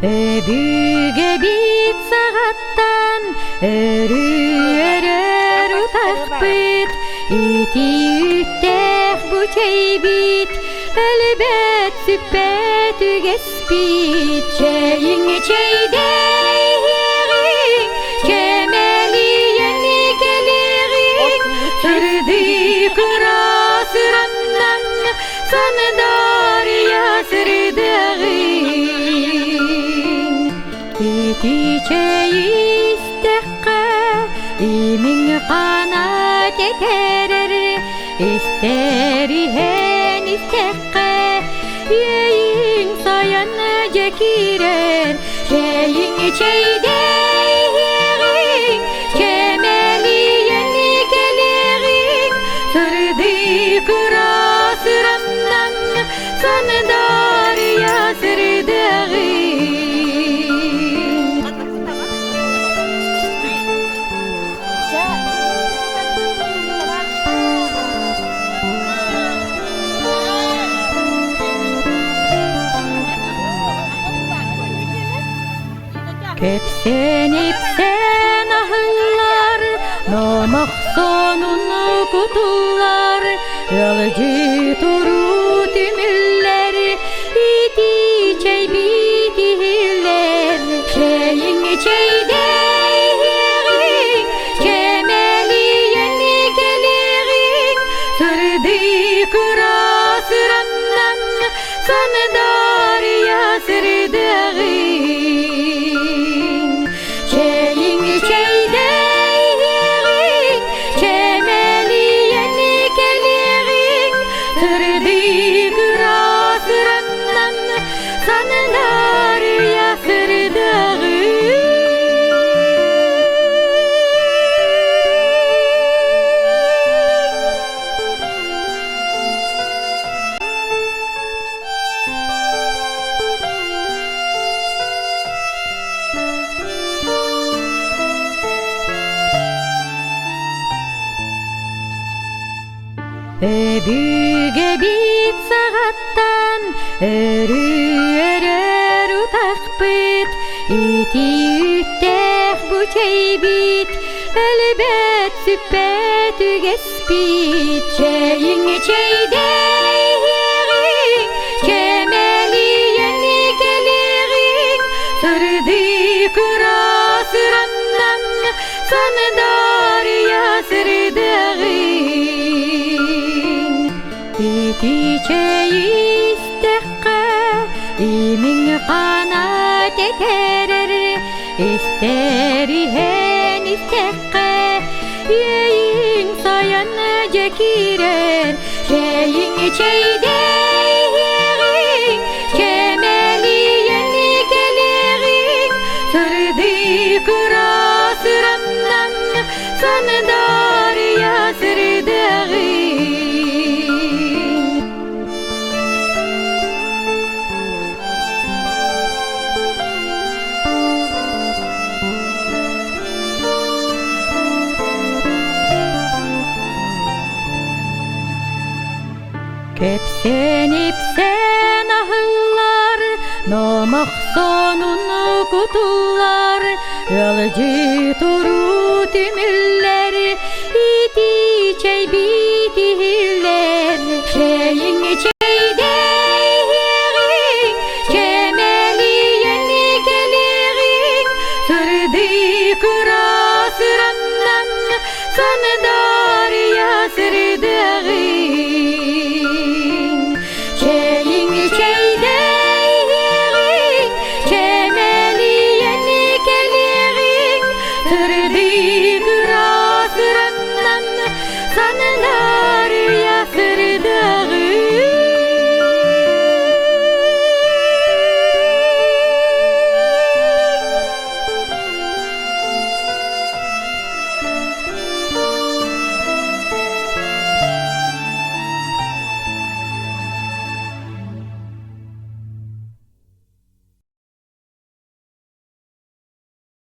Büge bit sağattan örür utakbit İti üttek bu çeybit Elbet süppet ügespit Çeyin çeydeğin Çemeli yeni gelirin Sırdı kıra sırandan Sanadar ya sırdağın İtiçe istekka İmin kanat eterer İsterihen istekka Yeyin sayan cekirer Şeyin çeydeğin Çemeli yeni gelirin Sırdı kıra sırandan Sanadar ya sırdağın Köpsen ipsen ahıllar Nomak sonunu kutular Yalıcı turu tümüller İti çey bitihiller Şeyin çeydeğin Çemeli yeni gelirin Sırdı kıra sırandan Sanadar ya sırdağın Şeyin çeydeğin Çemeli yeni gelirin Sırdı kıra sırandan Sanadar ya sırdağın Büge bit sağattan örür utakbit İti üttek bu çeybit Elbet süppet ügespit Çeyin çeydeğin Çemeli yeni gelirin Sırdı kıra sırandan Sanadar ya sırdağın İtiçe istekka İmin kanat eterer İsterihen istekka Yeyin sayan cekirer Şeyin çeydeğin Çemeli yeni gelirin Sırdı kıra sırandan Sanadar ya sırdağın Köpsen ipsen ahıllar Nomak sonunu kutular Yalıcı turu tümüller